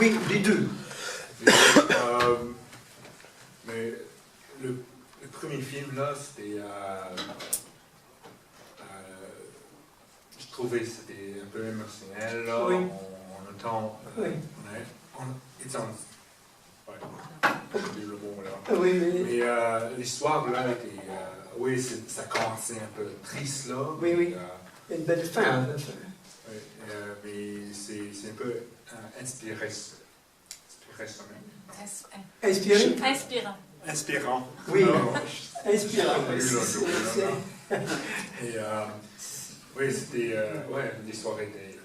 Oui, les deux. Mais le premier film, là, c'était... je trouvais que c'était un peu émotionnel, là. Oui. On entend... Oui. Ouais, j'ai le mot, là. Oui, mais l'histoire, là, était... oui, ça commençait un peu triste, là. Oui, oui. Il y a une belle fin. Oui, mais c'est un peu inspiré. Inspirant. Inspirant. Oui, non, inspirant. Et oui, c'était... l'histoire était...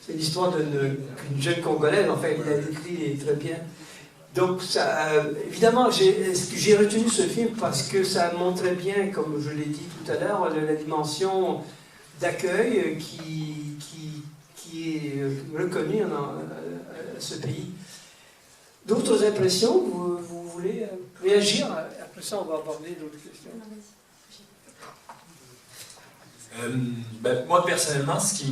C'est l'histoire d'une jeune Congolaise, enfin, il a décrit très bien. Donc, ça, évidemment, j'ai retenu ce film parce que ça montrait bien, comme je l'ai dit tout à l'heure, la dimension d'accueil qui est reconnue dans ce pays. D'autres impressions, vous voulez réagir? Après ça, on va aborder d'autres questions. Moi, personnellement, ce qui est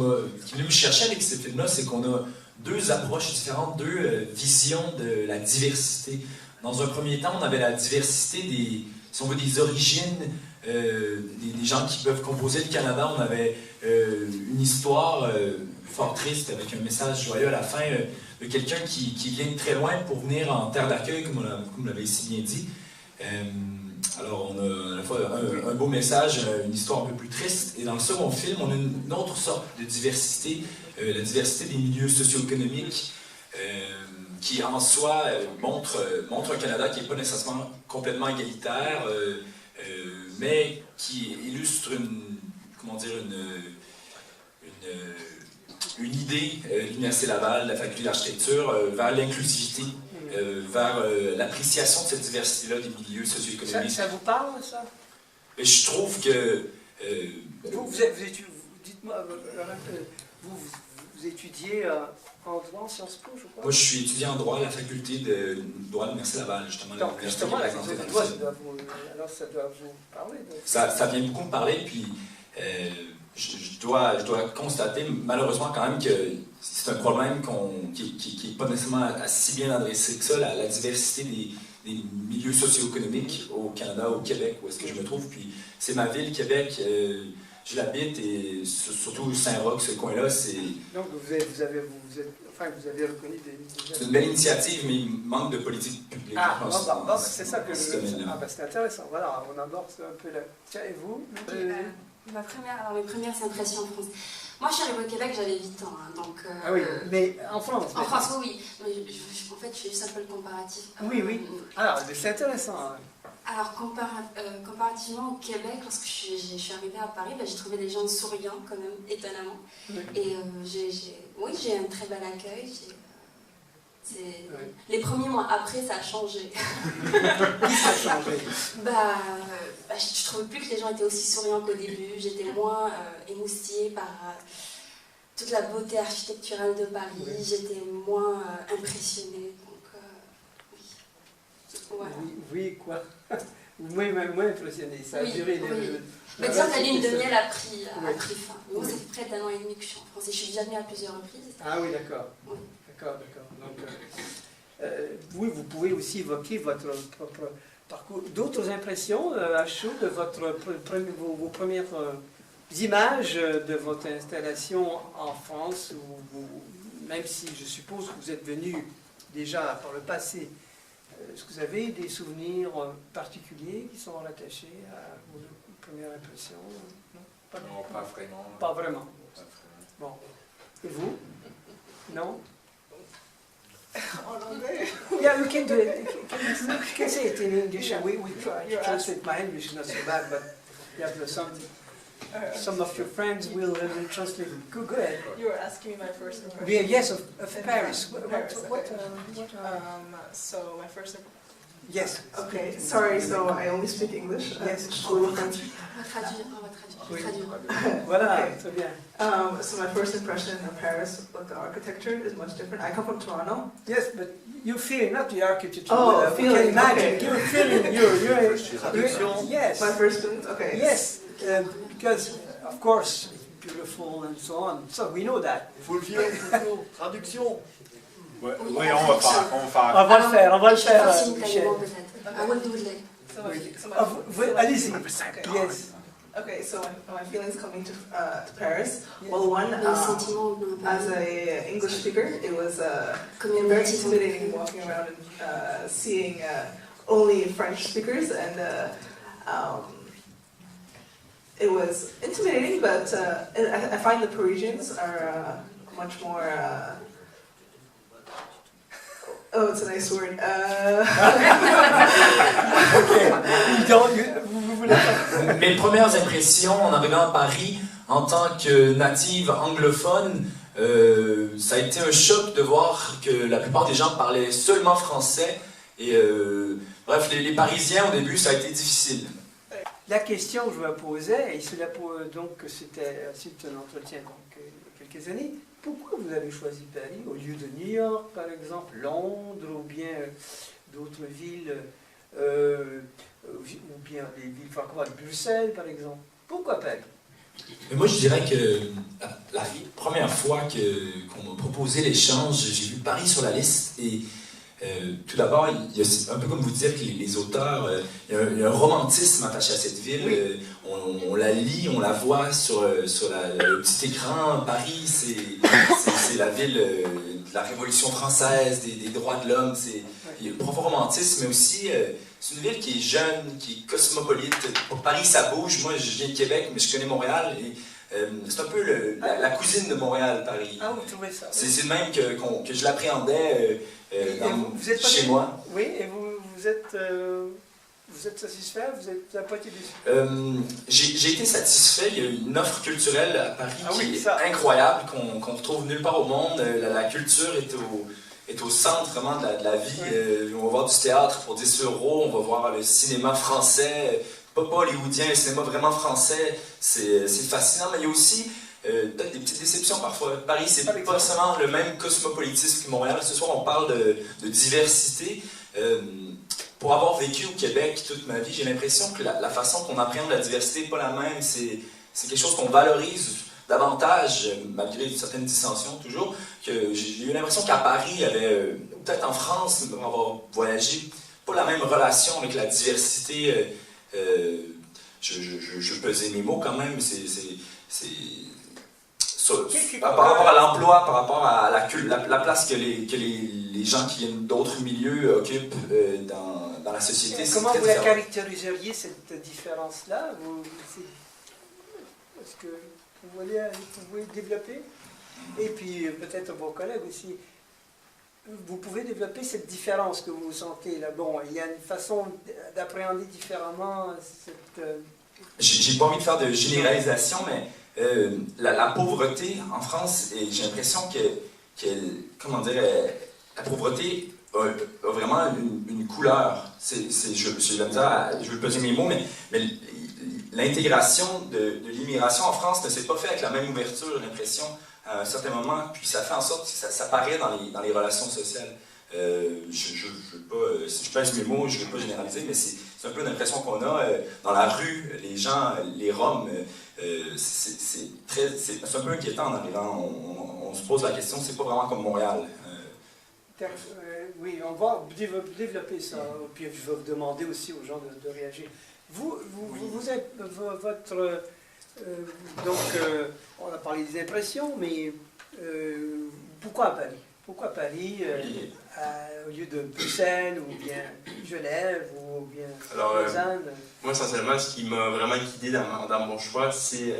venu me chercher avec ce film-là, c'est qu'on a deux approches différentes, deux visions de la diversité. Dans un premier temps, on avait la diversité si on veut, des origines, des gens qui peuvent composer le Canada. On avait une histoire fort triste avec un message joyeux à la fin de quelqu'un qui vient de très loin pour venir en terre d'accueil, comme vous l'avez si bien dit. Alors, on a à la fois un beau message, une histoire un peu plus triste, et dans le second film, on a une autre sorte de diversité, la diversité des milieux socio-économiques, qui en soi montre un Canada qui n'est pas nécessairement complètement égalitaire, mais qui illustre une idée de l'Université Laval, de la Faculté d'architecture, vers l'inclusivité, vers l'appréciation de cette diversité-là des milieux socio-économiques. Ça vous parle, ça? Et je trouve que... dites-moi, vous étudiez en droit, en Sciences Po, je crois? Moi, je suis étudiant en droit à la Faculté de droit de l'Université Laval, justement. Donc, justement, la faculté de droit, alors ça doit vous parler. Donc. Ça vient beaucoup me parler, puis je dois constater, malheureusement, quand même, que c'est un problème qui n'est pas nécessairement si bien adressé que ça, la diversité des milieux socio-économiques au Canada, au Québec, où est-ce que je me trouve. Puis c'est ma ville, Québec, je l'habite, et surtout Saint-Roch, ce coin-là, c'est... Donc vous avez reconnu des... C'est une belle initiative, mais il manque de politique publique. C'est ça que c'est intéressant. Voilà, on aborde un peu là. Tiens, et vous? Mes premières impressions en France. Moi, je suis arrivée au Québec, j'avais 8 ans, hein, donc... ah oui, mais en France? En France, oui. Mais en fait, je fais juste un peu le comparatif. Oui. Alors, c'est intéressant. Hein. Alors, comparativement au Québec, lorsque je suis arrivée à Paris, j'ai trouvé des gens souriants, quand même, étonnamment. Oui. Et j'ai un très bel accueil. Les premiers mois après, ça a changé. Qui ça a changé? Je trouvais plus que les gens étaient aussi souriants qu'au début. J'étais moins émoustillée par toute la beauté architecturale de Paris. Oui. J'étais moins impressionnée. Donc, oui. Voilà. Oui, quoi? Moins impressionnée. Ça a duré Mais disons que la lune de miel a pris fin. Moi, ça fait près d'1 an et demi que je suis en France. Et je suis déjà venue à plusieurs reprises. Ah oui, d'accord. Oui. D'accord. Donc, oui, vous pouvez aussi évoquer votre propre parcours. D'autres impressions à chaud de vos premières images de votre installation en France, même si je suppose que vous êtes venu déjà par le passé. Est-ce que vous avez des souvenirs particuliers qui sont rattachés à vos premières impressions? Non, pas vraiment. Pas vraiment. Bon. Et vous? Non? En anglais? Yeah, we can do it. You can say it in English. Yeah. We try to translate. My English is not so bad, but you have some of your friends will translate. Go ahead. You were asking me my first impression. Yeah, yes, of Paris. So my first impression. Yes. Okay, sorry, so I only speak English. Yes. On va traduire. Voilà, très bien. So my first impression of Paris with the architecture is much different. I come from Toronto. Yes, but you feel not the architecture. Oh, but feeling. Imagine Okay. you're feeling. Yes. My first glimpse. Okay. Yes, because of course it's beautiful and so on. So we know that. Fulvio, traduction. Ouais, Oui, oui, on va faire. On va le faire, on va le faire, Michel. Simultanément peut-être. I will do it later. So my, Ah, allez-y. Okay. Yes. Okay, so my feelings coming to Paris. Well, one, Les sentiments non as a English speaker, it was comme une very petite intimidating walking around and seeing only French speakers, and it was intimidating. But I find the Parisians are much more. Oh, it's a nice word. Mes premières impressions en arrivant à Paris en tant que native anglophone, ça a été un choc de voir que la plupart des gens parlaient seulement français. Et bref, les Parisiens au début, ça a été difficile. La question que je me posais, et cela donc c'était suite à un entretien donc, il y a quelques années, pourquoi vous avez choisi Paris au lieu de New York, par exemple, Londres, ou bien d'autres villes, ou bien des villes francophones, Bruxelles, par exemple? Pourquoi Paris? Mais moi, je dirais que la première fois qu'on m'a proposé l'échange, j'ai vu Paris sur la liste et tout d'abord, il y a un peu comme vous dire que les auteurs, il y a un romantisme attaché à cette ville. Oui. On la lit, on la voit sur le petit écran. Paris, c'est la ville de la Révolution française, des droits de l'homme. Il y a un profond romantisme, mais aussi c'est une ville qui est jeune, qui est cosmopolite. Pour Paris, ça bouge. Moi, je viens de Québec, mais je connais Montréal. Et, c'est un peu la cousine de Montréal, Paris. Ah, vous trouvez ça? C'est le même que je l'appréhendais vous êtes chez moi. Oui, et vous êtes satisfait? Vous êtes à moitié déçu? J'ai été satisfait. Il y a une offre culturelle à Paris qui est ça. incroyable, qu'on retrouve nulle part au monde. La culture est au centre vraiment de la vie. Oui. On va voir du théâtre pour 10 €, on va voir le cinéma français, pas hollywoodien, le cinéma vraiment français. C'est fascinant, mais il y a aussi peut-être des petites déceptions parfois. Paris, c'est pas seulement le même cosmopolitisme que Montréal. Ce soir, on parle de diversité. Pour avoir vécu au Québec toute ma vie, j'ai l'impression que la façon qu'on appréhende la diversité n'est pas la même. C'est quelque chose qu'on valorise davantage, malgré certaines dissensions toujours. Que j'ai eu l'impression qu'à Paris, il y avait, peut-être en France, pour avoir voyagé, pas la même relation avec la diversité. Je pesais mes mots quand même. Par rapport à l'emploi, par rapport à la place que les gens qui viennent d'autres milieux occupent dans la société. Comment vous la caractériseriez, cette différence-là? Est-ce que vous pouvez développer? Et puis peut-être vos collègues aussi. Vous pouvez développer cette différence que vous sentez là. Bon, il y a une façon d'appréhender différemment cette... J'ai pas envie de faire de généralisation, mais la pauvreté en France, j'ai l'impression la pauvreté a vraiment une couleur. Je veux peser mes mots, mais l'intégration de l'immigration en France ne s'est pas fait avec la même ouverture, j'ai l'impression, à un certain moment, puis ça fait en sorte que ça paraît dans les relations sociales. Si je pèse mes mots, je ne veux pas généraliser, mais c'est un peu l'impression qu'on a dans la rue, les gens, les Roms, c'est un peu inquiétant en arrivant. On se pose la question, c'est pas vraiment comme Montréal. Oui, on va développer ça, puis je vais vous demander aussi aux gens de réagir. Vous êtes votre... on a parlé des impressions, mais pourquoi Paris? Pourquoi Paris au lieu de Bruxelles, ou bien Genève, ou bien Lausanne? Moi, essentiellement, ce qui m'a vraiment guidé dans mon choix, c'est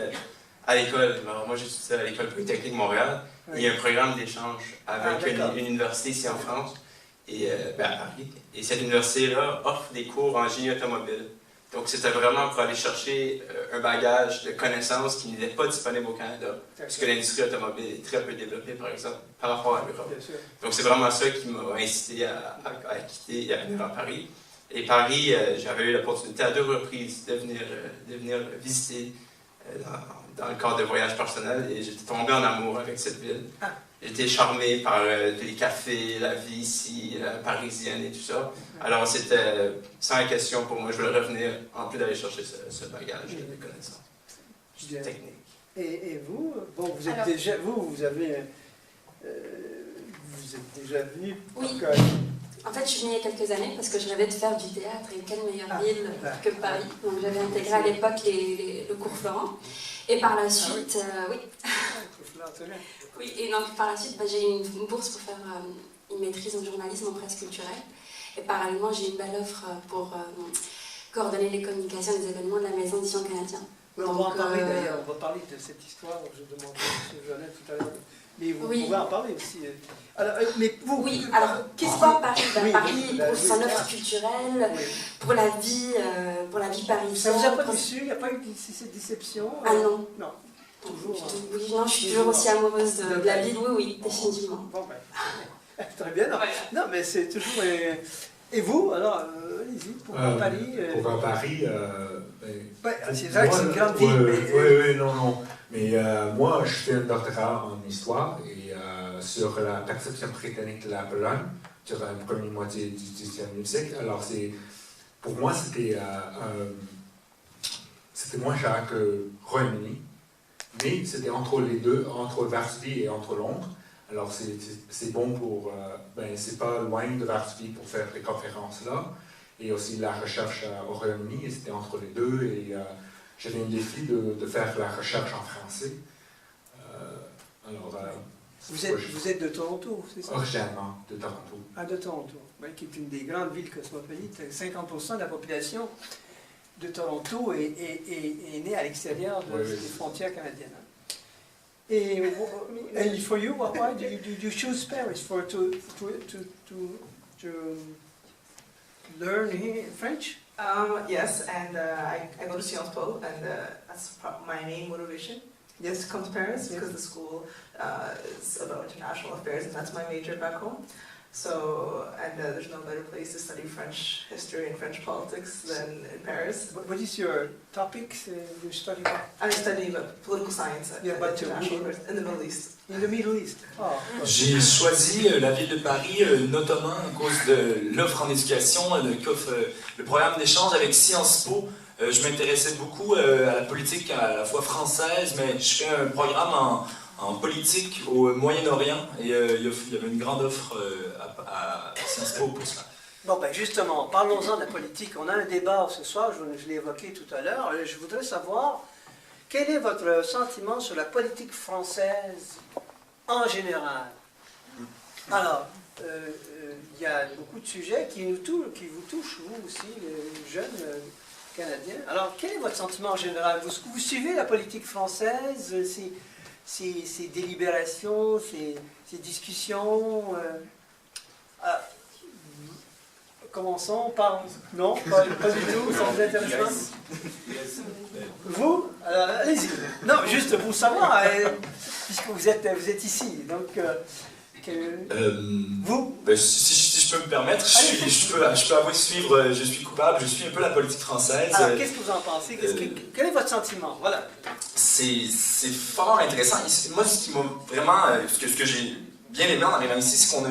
à l'école. Alors, moi, j'étudie à l'École Polytechnique Montréal. Oui. Il y a un programme d'échange avec une université ici en France, et à Paris. Et cette université-là offre des cours en génie automobile. Donc, c'était vraiment pour aller chercher un bagage de connaissances qui n'était pas disponible au Canada, parce que l'industrie automobile est très peu développée, par exemple, par rapport à l'Europe. Donc, c'est vraiment ça qui m'a incité à quitter et à venir à Paris. Et Paris, j'avais eu l'opportunité à 2 reprises de venir visiter dans le cadre de voyages personnels, et j'étais tombé en amour avec cette ville. J'étais charmé par les cafés, la vie ici, parisienne et tout ça. Alors c'était sans question pour moi, je voulais revenir, en plus d'aller chercher ce bagage de connaissances techniques. Et vous, bon, vous êtes déjà, vous avez, vous êtes déjà venu. Oui. En fait, je suis venue il y a quelques années parce que je rêvais de faire du théâtre et quelle meilleure ville que Paris. Donc j'avais intégré à l'époque le cours Florent. Et par la suite, oui. Oui, et donc par la suite, j'ai eu une bourse pour faire une maîtrise en journalisme en presse culturelle. Et parallèlement, j'ai eu une belle offre pour coordonner les communications des événements de la Maison d'édition canadienne. Oui, on va en parler d'ailleurs, on va parler de cette histoire, je demandais à M. Joannet tout à l'heure. Mais vous pouvez en parler aussi. Alors, mais vous, oui, alors pourquoi Paris? Paris pour son offre culturelle, pour la vie parisienne. Ça vous a pas déçu? Il n'y a pas eu cette déception? Ah non. Non. Toujours. Oui, non, je suis toujours aussi amoureuse de la ville, oui, définitivement. Bon, ben, très bien. Non, mais c'est toujours. Et vous, alors, allez-y, pourquoi Paris Pourquoi Paris c'est vrai que c'est une grande ville. Oui, non. Mais moi, je fais un doctorat en histoire et sur la perception britannique de la Pologne, sur la première moitié du XIXe siècle. Alors, pour moi, c'était moins cher que Royaume-Uni, mais c'était entre les deux, entre Varsovie et entre Londres. Alors, c'est bon pour... c'est pas loin de Varsovie pour faire les conférences là. Et aussi la recherche au Royaume-Uni, et c'était entre les deux. Et j'avais un défi de faire la recherche en français. Vous êtes de Toronto, c'est ça? Originairement, de Toronto. Ah, de Toronto, qui est une des grandes villes cosmopolites. 50% de la population de Toronto est née à l'extérieur des frontières canadiennes. And for you, why did you choose Paris to learn here French? Yes, and I go to Sciences Po, and that's my main motivation. Yes, to come to Paris because the school is about international affairs, and that's my major back home. So, and there's no better place to study French history and French politics than in Paris. What is your topic? You study what? I study political science but international affairs in the Middle East. In the Middle East. Oh. J'ai choisi la ville de Paris notamment à cause de l'offre en éducation qu'offre le programme d'échange avec Sciences Po. Je m'intéressais beaucoup à la politique à la fois française, mais je fais un programme en politique au Moyen-Orient et il y avait une grande offre à Sciences Po pour ça. Bon, ben justement, parlons-en de la politique. On a un débat ce soir, je l'ai évoqué tout à l'heure. Je voudrais savoir, quel est votre sentiment sur la politique française en général? Alors, il y a beaucoup de sujets qui vous touchent, vous aussi, les jeunes Canadiens. Alors, quel est votre sentiment en général? Vous suivez la politique française, ces délibérations, ces discussions commençons par... Non, pas du tout, ça vous intéresse pas? Vous? Alors, allez-y. Non, juste pour savoir, puisque vous êtes ici, donc... vous? Si je peux me permettre, je peux avouer suivre, je suis coupable, je suis un peu la politique française. Alors, qu'est-ce que vous en pensez? Quel est votre sentiment? Voilà. C'est fort intéressant. Moi, ce qui m'a vraiment... ce que j'ai bien aimé en arrivant ici, c'est qu'on a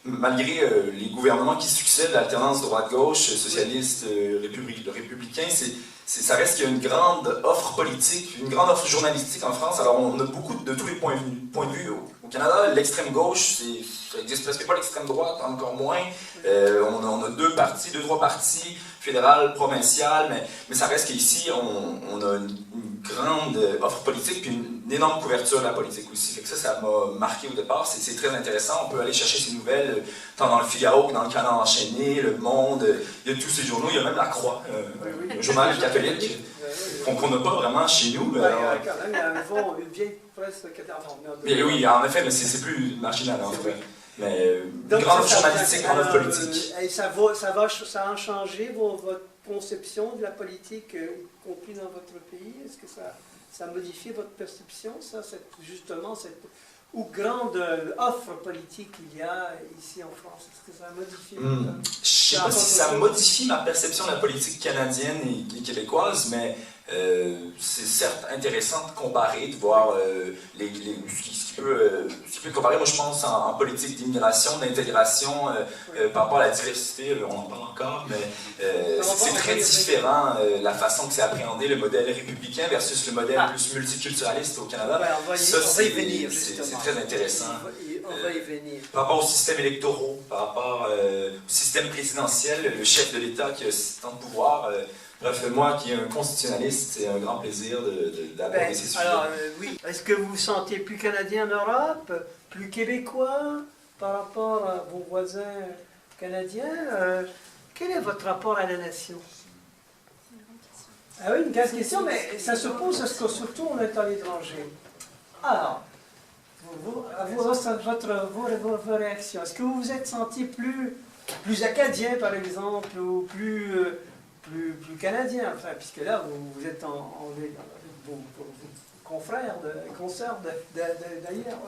malgré les gouvernements qui succèdent, l'alternance droite-gauche, socialiste, républicain, ça reste qu'il y a une grande offre politique, une grande offre journalistique en France. Alors, on a beaucoup de tous les points de vue. Au Canada, l'extrême gauche, ça n'existe presque pas, l'extrême droite, encore moins. On a trois partis, fédéral, provincial, mais ça reste qu'ici, on a une grande offre politique puis une énorme couverture de la politique aussi. Fait que ça m'a marqué au départ. C'est très intéressant. On peut aller chercher ces nouvelles tant dans le Figaro que dans le Canard enchaîné, Le Monde. Il y a tous ces journaux. Il y a même La Croix, un journal catholique qu'on n'a pas vraiment chez nous. Il y a une vieille presse catholique. Oui, en effet, mais c'est plus marginal en fait. Mais une grande offre journalistique, grande offre politique. Et ça a changé votre conception de la politique, y compris dans votre pays? Est-ce que ça a modifié votre perception, justement, cette grande offre politique qu'il y a ici en France? Est-ce que ça a modifié Je ne sais pas si ça modifie ma perception de la politique canadienne et québécoise, mais c'est certes intéressant de comparer, de voir ce qui peut comparer. Moi, je pense en politique d'immigration, d'intégration, par rapport à la diversité, on en parle encore, mais c'est très différent la façon que c'est appréhendé, le modèle républicain versus le modèle plus multiculturaliste au Canada. Ça, c'est très intéressant. On va y venir. Par rapport au système électoraux, par rapport au système présidentiel, le chef de l'État qui a tant de pouvoir. Bref, moi qui est un constitutionnaliste, c'est un grand plaisir d'aborder ces sujets. Alors, oui. Est-ce que vous vous sentez plus canadien en Europe, plus québécois par rapport à vos voisins canadiens? Quel est votre rapport à la nation? Ah oui, une grande question, mais ça se pose parce que surtout on est à l'étranger. Alors, vos réactions. Est-ce que vous vous êtes senti plus acadien, par exemple, ou plus canadien, enfin, puisque là, vous êtes avec vos confrères, consoeurs d'ailleurs.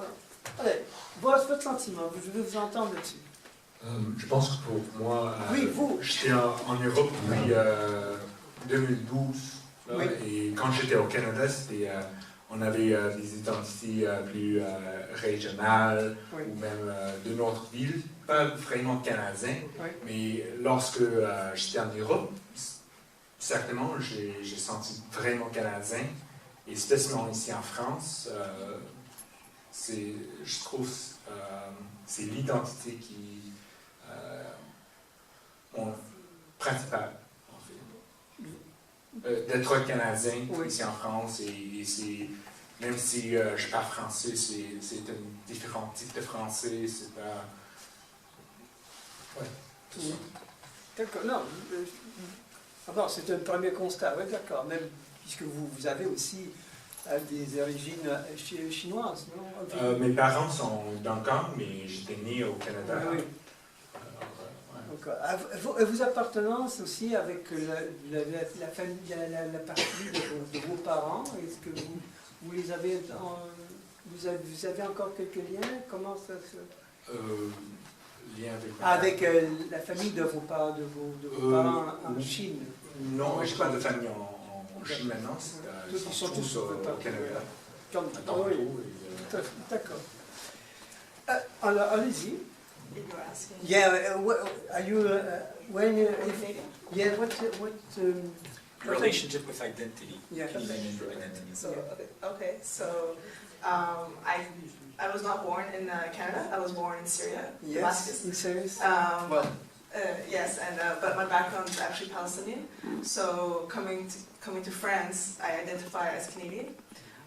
Allez, votre sentiment, je veux vous entendre là-dessus. Je pense que pour moi, oui, vous. J'étais en Europe depuis 2012, là, oui. Et quand j'étais au Canada, on avait des identités plus régionales, oui. Ou même de notre ville, pas vraiment canadiens, oui. Mais lorsque j'étais en Europe, certainement, j'ai senti vraiment canadien, et spécialement ici en France, je trouve c'est l'identité qui principale, en fait. D'être canadien oui. Ici en France, et c'est, même si je parle français, c'est un différent type de français, c'est pas... Ouais, tout ça. D'accord, non. Bon, c'est un premier constat, oui, d'accord. Même puisque vous avez aussi des origines chinoises, non? Mes parents sont d'Hong-Kong, mais j'étais né au Canada. Oui. Vous appartenance aussi avec la famille, la partie de vos parents. Est-ce que vous les avez, vous avez encore quelques liens? Comment ça se... Lien avec la famille de vos parents en Chine? Non, je n'ai pas de famille en Chine maintenant. Ils sont tous au Canada. D'accord. Alors, allez-y. Yeah, are you when yeah what relationship with identity. Yeah. Identity. So okay, so I was not born in Canada. I was born in Syria. Yes, Damascus. in Syria. Yes, and but my background is actually Palestinian. So coming to France, I identify as Canadian.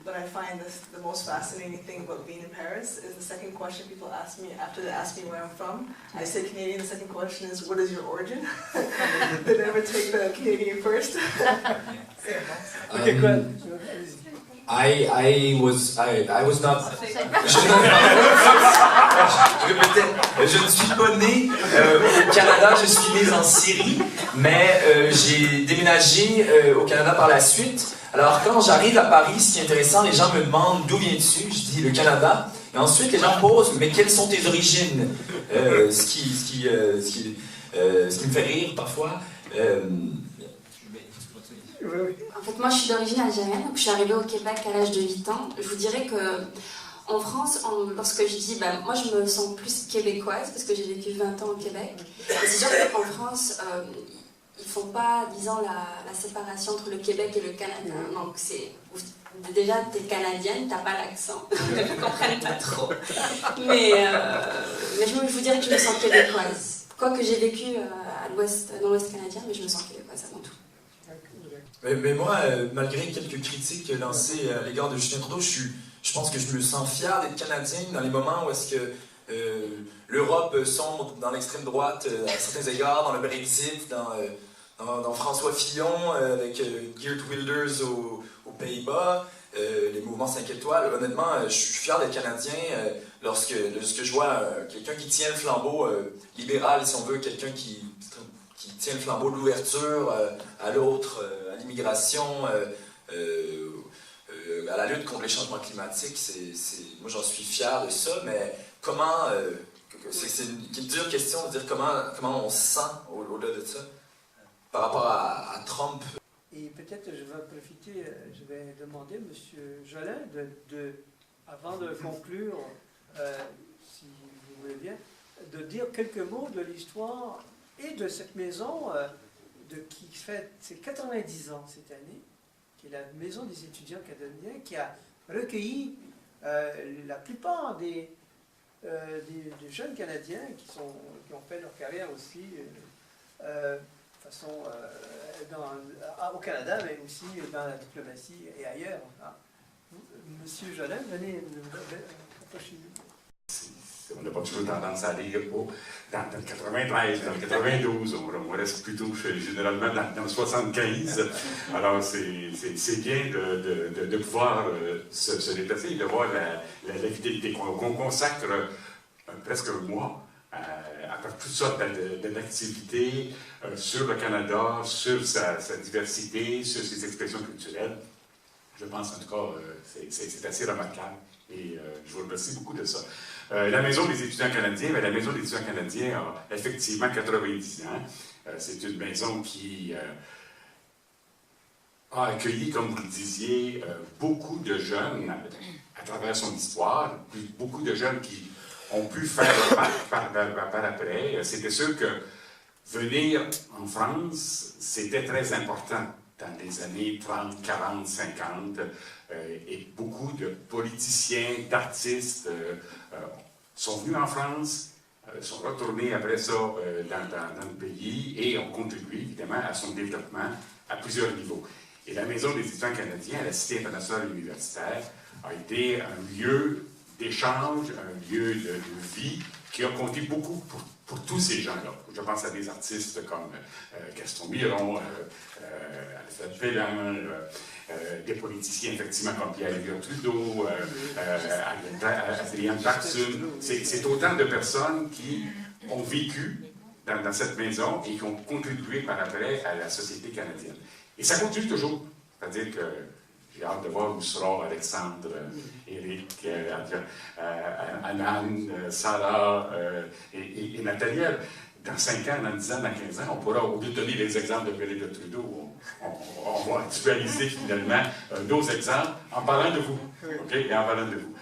But I find the most fascinating thing about being in Paris is the second question people ask me after they ask me where I'm from. I say Canadian. The second question is, what is your origin? They never take the Canadian first. Okay, good. I was not. Je ne suis pas né au Canada, je suis né en Syrie, mais j'ai déménagé au Canada par la suite. Alors quand j'arrive à Paris, ce qui est intéressant, les gens me demandent d'où viens-tu, je dis le Canada, et ensuite les gens posent mais quelles sont tes origines, ce qui me fait rire parfois. En fait, moi je suis d'origine algérienne, donc je suis arrivée au Québec à l'âge de 8 ans. Je vous dirais que en France, lorsque je dis, moi je me sens plus québécoise parce que j'ai vécu 20 ans au Québec. Et c'est sûr qu'en France, ils font pas, disons, la séparation entre le Québec et le Canada. Donc déjà t'es canadienne, t'as pas l'accent, ils ne comprennent pas trop. Mais je vous dirais que je me sens québécoise. Quoique j'ai vécu dans l'Ouest canadien, mais je me sens québécoise avant tout. Mais moi, malgré quelques critiques lancées à l'égard de Justin Trudeau, je pense que je me sens fier d'être Canadien dans les moments où est-ce que l'Europe sombre dans l'extrême droite à certains égards, dans le Brexit, dans François Fillon, avec Geert Wilders aux Pays-Bas, les mouvements 5 étoiles. Honnêtement, je suis fier d'être Canadien lorsque je vois quelqu'un qui tient le flambeau libéral, si on veut, quelqu'un qui tient le flambeau de l'ouverture à l'autre, à l'immigration, à la lutte contre les changements climatiques. Moi, j'en suis fier de ça, mais comment... c'est une dure question de dire comment on se sent au-delà de ça, par rapport à Trump. Et peut-être je vais profiter, je vais demander M. Jolin, avant de conclure, si vous voulez bien, de dire quelques mots de l'histoire et de cette maison qui fête ses 90 ans cette année, qui est la maison des étudiants canadiens, qui a recueilli la plupart des jeunes Canadiens qui ont fait leur carrière aussi au Canada, mais aussi dans la diplomatie et ailleurs. Monsieur Jolin, venez, approchez-vous. On n'a pas toujours tendance à aller dans le 93, dans le 92, on reste plutôt généralement dans le 75. Alors c'est bien de pouvoir se déplacer et de voir la vitalité qu'on consacre presque un mois à faire toutes sortes d'activités sur le Canada, sur sa diversité, sur ses expressions culturelles. Je pense en tout cas c'est assez remarquable et je vous remercie beaucoup de ça. La Maison des étudiants canadiens, la Maison des étudiants canadiens a effectivement 90 ans. C'est une maison qui a accueilli, comme vous le disiez, beaucoup de jeunes à travers son histoire, beaucoup de jeunes qui ont pu faire le pas par après. C'était sûr que venir en France, c'était très important dans les années 30, 40, 50, et beaucoup de politiciens, d'artistes sont venus en France, sont retournés après ça dans le pays et ont contribué évidemment à son développement à plusieurs niveaux. Et la Maison des étudiants canadiens, à la Cité internationale universitaire, a été un lieu d'échange, un lieu de vie qui a compté beaucoup pour tous ces gens-là. Je pense à des artistes comme Gaston Miron, Alfred Pellan, des politiciens effectivement comme Pierre-Éliott Trudeau, Adrienne Jackson. C'est autant de personnes qui ont vécu dans cette maison et qui ont contribué par après à la société canadienne. Et ça continue toujours. C'est-à-dire que j'ai hâte de voir où sera Alexandre, Éric, Anand, Sarah et Nathaniel. Dans 5 ans, dans 10 ans, dans 15 ans, on pourra, au lieu de donner les exemples de Pierre-Éliott Trudeau, on va actualiser finalement nos exemples en parlant de vous. Okay? Et en parlant de vous.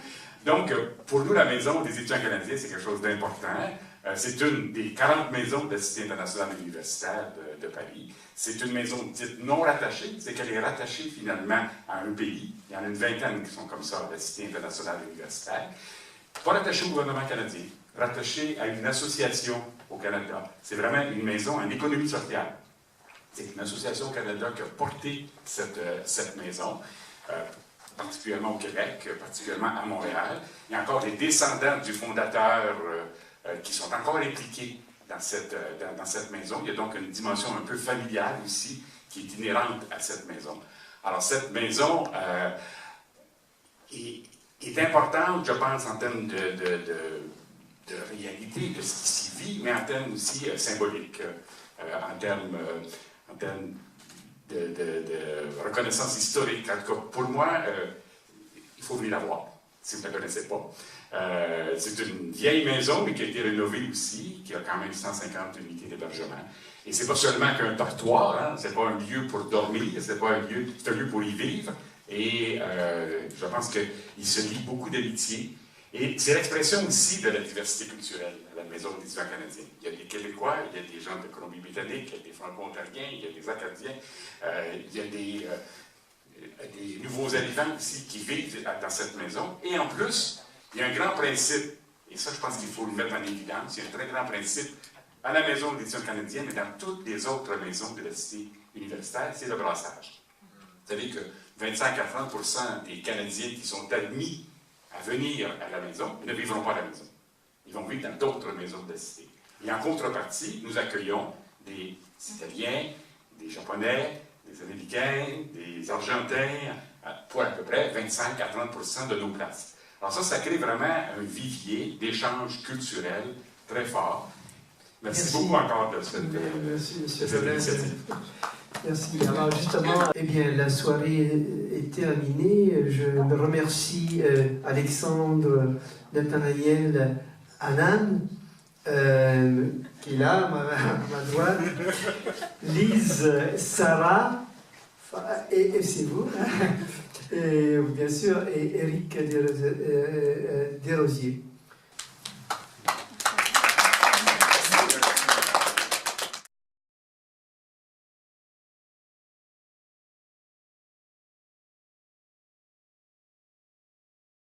Donc, pour nous, la Maison des étudiants canadiens, c'est quelque chose d'important. C'est une des 40 maisons de la Cité internationale universitaire de Paris. C'est une maison dite non rattachée, c'est qu'elle est rattachée finalement à un pays. Il y en a une vingtaine qui sont comme ça, la Cité internationale universitaire. Pas rattachée au gouvernement canadien, rattachée à une association au Canada. C'est vraiment une maison en économie sociale. C'est une association au Canada qui a porté cette maison, particulièrement au Québec, particulièrement à Montréal. Il y a encore des descendants du fondateur qui sont encore impliqués dans cette maison. Il y a donc une dimension un peu familiale aussi qui est inhérente à cette maison. Alors cette maison est importante, je pense, en termes de réalité, de ce qui s'y vit, mais en termes aussi symboliques, en termes de reconnaissance historique. En tout cas, pour moi, il faut venir la voir, si vous ne la connaissez pas. C'est une vieille maison, mais qui a été rénovée aussi, qui a quand même 150 unités d'hébergement. Et c'est pas seulement qu'un dortoir, hein, c'est pas un lieu pour dormir, c'est un lieu pour y vivre. Et je pense qu'il se lie beaucoup d'amitié. Et c'est l'expression aussi de la diversité culturelle à la Maison des étudiants canadiens. Il y a des Québécois, il y a des gens de Colombie-Britannique, il y a des Franco-Ontariens, il y a des Acadiens, il y a des nouveaux arrivants aussi qui vivent dans cette maison. Et en plus, il y a un grand principe, et ça je pense qu'il faut le mettre en évidence, il y a un très grand principe à la Maison des étudiants canadiens, mais dans toutes les autres maisons de la cité universitaire, c'est le brassage. Vous savez que 25 à 30% des Canadiens qui sont admis à venir à la maison ne vivront pas à la maison. Ils vont vivre dans d'autres maisons de la cité. Et en contrepartie, nous accueillons des Italiens, des Japonais, des Américains, des Argentins, pour à peu près 25 à 30% de nos places. Alors ça crée vraiment un vivier d'échanges culturels très fort. Merci beaucoup encore de cette initiative. Merci. Alors justement, eh bien, la soirée est terminée. Je remercie Alexandre, Nathaniel, Anand, qui est là, ma droite, Lise, Sarah, Et c'est vous, et bien sûr, et Éric Desrosiers.